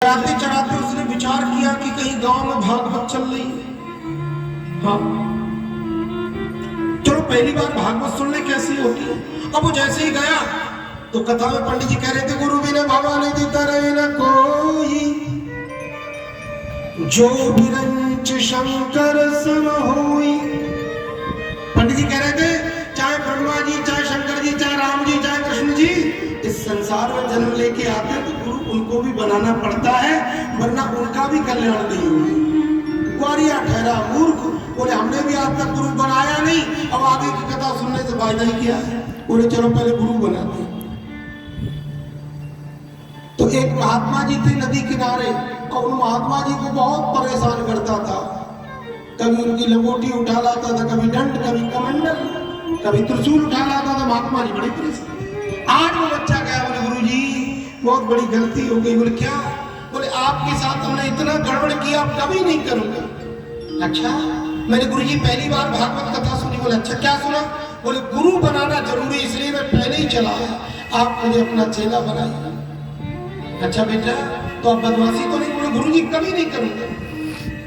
चराते चराते उसने विचार किया कि कहीं गांव में भागवत चल रही है। हाँ, चलो पहली बार भागवत सुनने कैसी होती है। अब वो जैसे ही गया तो कथा में पंडित जी कह रहे थे, गुरु बिना भगवान देता रहे न कोई, जो बिरंच शंकर सम होई। पंडित जी कह रहे थे, चाहे ब्रह्मा जी, चाहे शंकर जी, चाहे राम जी, चाहे कृष्ण जी इस संसार में जन्म लेके आते हैं तो गुरु उनको भी बनाना पड़ता है, वरना उनका भी कल्याण नहीं होगा। ग्वारिया ठहरा मूर्ख, बोले हमने भी आज तक गुरु बनाया नहीं, अब आगे की कथा सुनने से फायदा ही क्या है। बोले चलो पहले गुरु बनाते। तो एक महात्मा जी थे नदी किनारे, और उन महात्मा जी को बहुत परेशान करता था। कभी उनकी लंगोटी उठा लाता था, कभी दंड, कभी कमंडल, कभी त्रिशूल उठा लाता था। महात्मा जी बड़ी परेशान। आज वो बच्चा गया, बोले गुरु जी बहुत बड़ी गलती हो गई। बोले क्या? बोले आपके साथ हमने इतना गड़बड़ किया, अब कभी नहीं करूंगा। अच्छा, मैंने गुरु जी पहली बार भागवत कथा सुनी। बोले अच्छा क्या सुना? बोले गुरु बनाना जरूरी, इसलिए मैं पहले ही चला है, आप मुझे अपना चेला बनाइए। अच्छा बेटा, तो आप बदमाशी तो नहीं? बोले गुरु जी कभी नहीं करूंगा।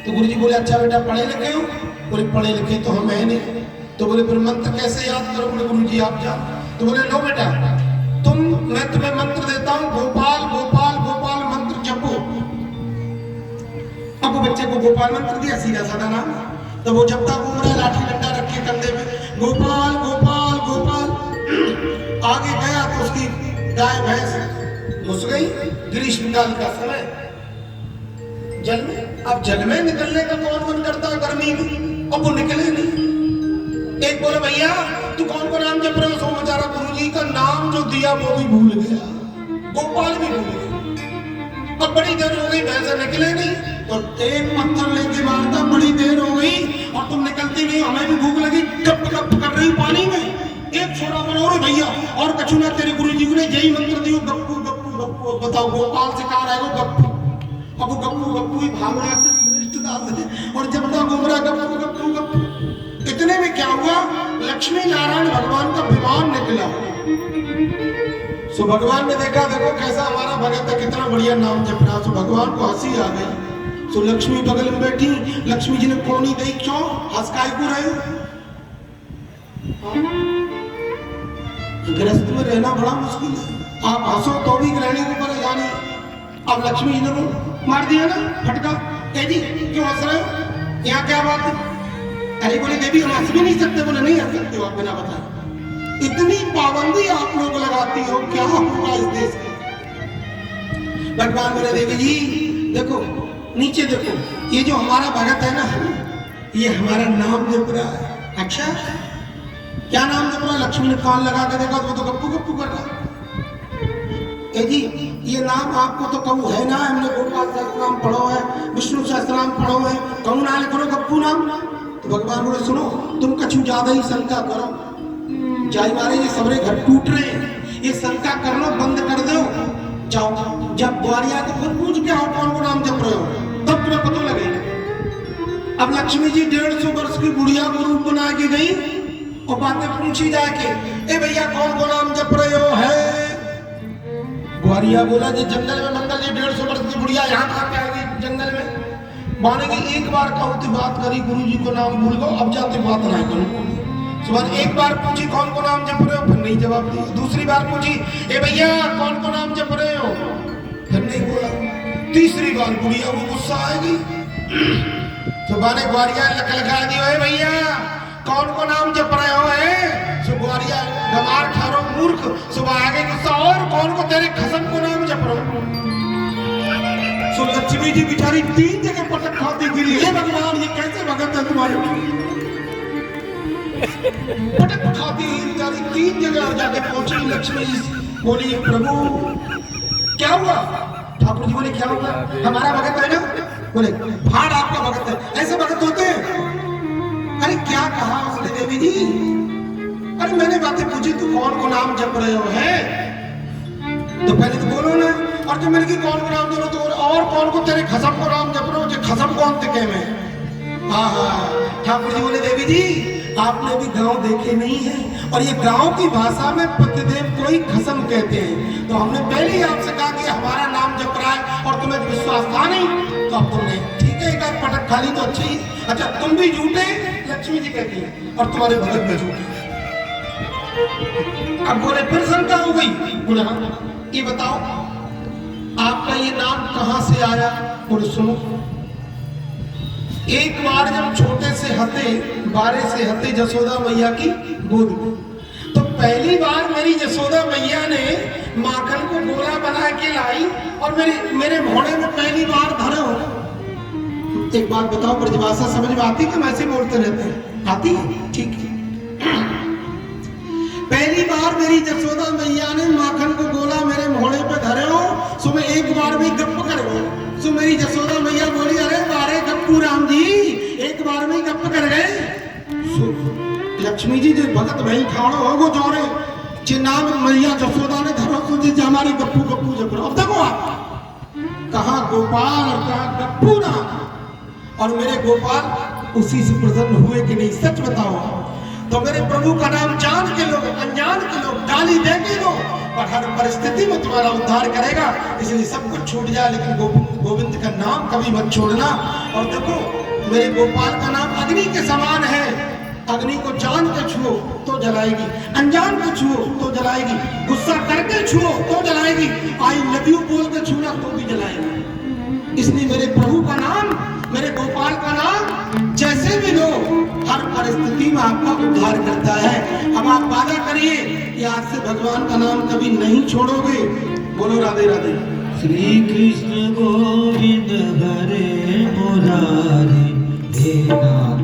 तो गुरु जी बोले अच्छा बेटा पढ़े लिखे हो? बोले पढ़े लिखे तो हम है नहीं। तो बोले फिर मंत्र कैसे याद करो? बोले गुरु जी आप जान। तो बोले लो बेटा, मैं तुम्हें मंत्र देता हूं, गोपाल गोपाल गोपाल मंत्र जपो। अब वो बच्चे को गोपाल मंत्र दिया, सीधा साधा नाम। तो वो जपता घूम रहा, लाठी डंडा रखे कंधे में, गोपाल गोपाल गोपाल। आगे गया तो उसकी गाय भैंस घुस गई। ग्रीष्मकाल का समय, जल में। अब जल में निकलने का कौन मन करता है गर्मी में? अब वो निकले नहीं। एक बोले भैया तू कौन को नाम जप रहे हो? सो बेचारा गुरुजी का नाम जो दिया वो भी भूल गया, गोपाल भी भूल गया। अब बड़ी देर हो गई, भैंसे निकले नहीं। तो एक पत्थर लेके मारता, बड़ी देर हो गई और तुम निकलती नहीं, हमें भी भूख लगी, गप गप कर रही पानी में। एक छोरा बोलो रे भैया और कछु ना, तेरे गुरुजी ने यही मंत्र दियो, गप्पू गप्पू गप्पू। बताओ गोपाल से कहा रहेगा गप्पू। अब वो गप्पू गप्पू ही भाग रहा से श्रेष्ठ दास है, और जब तक घूम रहा गप्पू गप्पू गप्पू। इतने में क्या हुआ, लक्ष्मी नारायण भगवान का विमान निकला। सो भगवान ने देखा, देखो कैसा हमारा भगत है, कितना बढ़िया नाम जप रहा। सो भगवान को हंसी आ गई। सो लक्ष्मी बगल में बैठी, लक्ष्मी जी ने कोनी दी, क्यों हंसकाई को रहे हो? गृहस्थ में रहना बड़ा मुश्किल है, आप हंसो तो भी गृहिणी को परेशानी। अब लक्ष्मी जी ने मार दिया ना फटका। ए जी क्यों हंस रहे हो, यहाँ क्या बात है? अरे बोले देवी हम हंस भी नहीं सकते। बोले नहीं हंस सकते हो आप बिना बताए, इतनी पाबंदी आप लोग लगाती हो, क्या होगा इस देश का? भगवान बोले देवी जी देखो नीचे देखो, ये जो हमारा भगत है ना, ये हमारा नाम जप रहा है। अच्छा क्या नाम जप रहा है? लक्ष्मी ने कान लगा के देखा तो वो तो गप्पू गप्पू कर रहा। ए जी ये नाम आपको तो कहूँ है ना, हमने गोपाल सहस्त्रनाम पढ़ो है, विष्णु सहस्त्रनाम पढ़ो है, कहूँ ना लिखो गप्पू नाम। तो भगवान बोले सुनो तुम कछु ज्यादा ही शंका करो, जाई मारे ये सबरे घर टूट रहे हैं, ये शंका करना बंद कर दो। जाओ जब ग्वारिया तो खुद पूछ के आओ कौन को नाम जप रहे हो, तब तुम्हें पता लगेगा। अब लक्ष्मी जी 150 वर्ष की बुढ़िया को रूप बना के गई और बातें पूछी जाके, ए भैया कौन को नाम जप रहे हो? है ग्वारिया बोला जी जंगल में मंगल जी 150 वर्ष की बुढ़िया यहाँ कहाँ आ गई जंगल में? माने कि एक बार कहूँ बात करी, गुरु जी को नाम भूल गो, अब जाते बात ना करूँ। सुबह एक बार पूछी कौन को नाम जप रहे हो, फिर नहीं जवाब दिया। दूसरी बार पूछी ए भैया कौन को नाम जप रहे हो, फिर नहीं बोला। तीसरी बार बुढ़िया को गुस्सा आएगी, सुबह ने ग्वारिया लक लगा दियो, ए भैया कौन को नाम जप रहे हो? है सो ग्वारिया गमार खारो मूर्ख, सुबह आगे गुस्सा, और कौन को तेरे खसम को नाम जप रहे हो? सो लक्ष्मी जी बिचारी 3 जगह पटक खाती गिरी। हे भगवान ये कैसे भगत है तुम्हारे? पटक खाती बेचारी 3 जगह जाके पहुंची। लक्ष्मी जी बोली प्रभु क्या हुआ? ठाकुर जी बोले क्या हुआ, हमारा भगत है ना? बोले भाड़ आपका भगत है, ऐसे भगत होते हैं? अरे क्या कहा उसने देवी जी? अरे मैंने बातें पूछी तू कौन को नाम जप रहे हो? है तो पहले तो बोलो ना। और जब मैंने की कौन को नाम जप रहे हो, तो और कौन को तेरे खसम को नाम जप रहे हो? खसम कौन थे के में? हाँ ठाकुर जी बोले देवी जी आपने भी गांव देखे नहीं है, और ये गांव की भाषा में पतिदेव को ही खसम कहते हैं। तो हमने पहले ही आपसे कहा कि हमारा नाम जप रहा है और तुम्हें विश्वास था नहीं, तो अब तुमने ठीक है एक आध पटक खा ली तो अच्छी ही। अच्छा तुम भी झूठे, लक्ष्मी जी कहती है, और तुम्हारे भगत भी झूठे। अब बोले फिर शंका हो गई। बोले हाँ ये बताओ आपका ये नाम कहां से आया? बोले सुनो, एक बार जब छोटे से हते, बारे से हते जसोदा मैया की गोद में, तो पहली बार मेरी जसोदा मैया ने माखन को गोला बना के लाई और मेरे भोड़े में पहली बार धरे हो। एक बात बताओ, ब्रजभाषा समझ में आती कि ऐसे बोलते रहते हैं? आती है, ठीक है। पहली बार मेरी जसोदा मैया ने माखन को गोला मेरे भोड़े पे धरे हो, सो मैं एक बार में गप कर गई। सो मेरी जसोदा मैया बोली अरे बारे गप्पू राम जी एक बार में गप कर गए। लक्ष्मी जी जो भगत भाई ठाड़ो हो वो जोरे नाम मैया जसोदा ने धरो तो जी हमारी गप्पू गप्पू जब अब देखो आप कहाँ गोपाल और कहाँ गप्पू राम, और मेरे गोपाल उसी से प्रसन्न हुए कि नहीं? सच बताओ। तो मेरे प्रभु का नाम जान के लोग, अनजान के लोग, गाली दे के लोग, पर हर परिस्थिति में तुम्हारा उद्धार करेगा। इसलिए सब कुछ छूट जाए लेकिन गोविंद का नाम कभी मत छोड़ना। और देखो मेरे गोपाल का नाम अग्नि के समान है, अग्नि को जान के छुओ तो जलाएगी, अनजान के छुओ तो जलाएगी, गुस्सा करके छुओ तो जलाएगी, आई लव यू बोल के छूना तो भी जलाएगी। इसलिए मेरे प्रभु का नाम, मेरे गोपाल का नाम जैसे भी लो हर परिस्थिति में आपका उद्धार करता है। अब आप वादा करिए कि आज से भगवान का नाम कभी नहीं छोड़ोगे। बोलो राधे राधे। श्री कृष्ण गोविंद हरे मुरारी हे नाम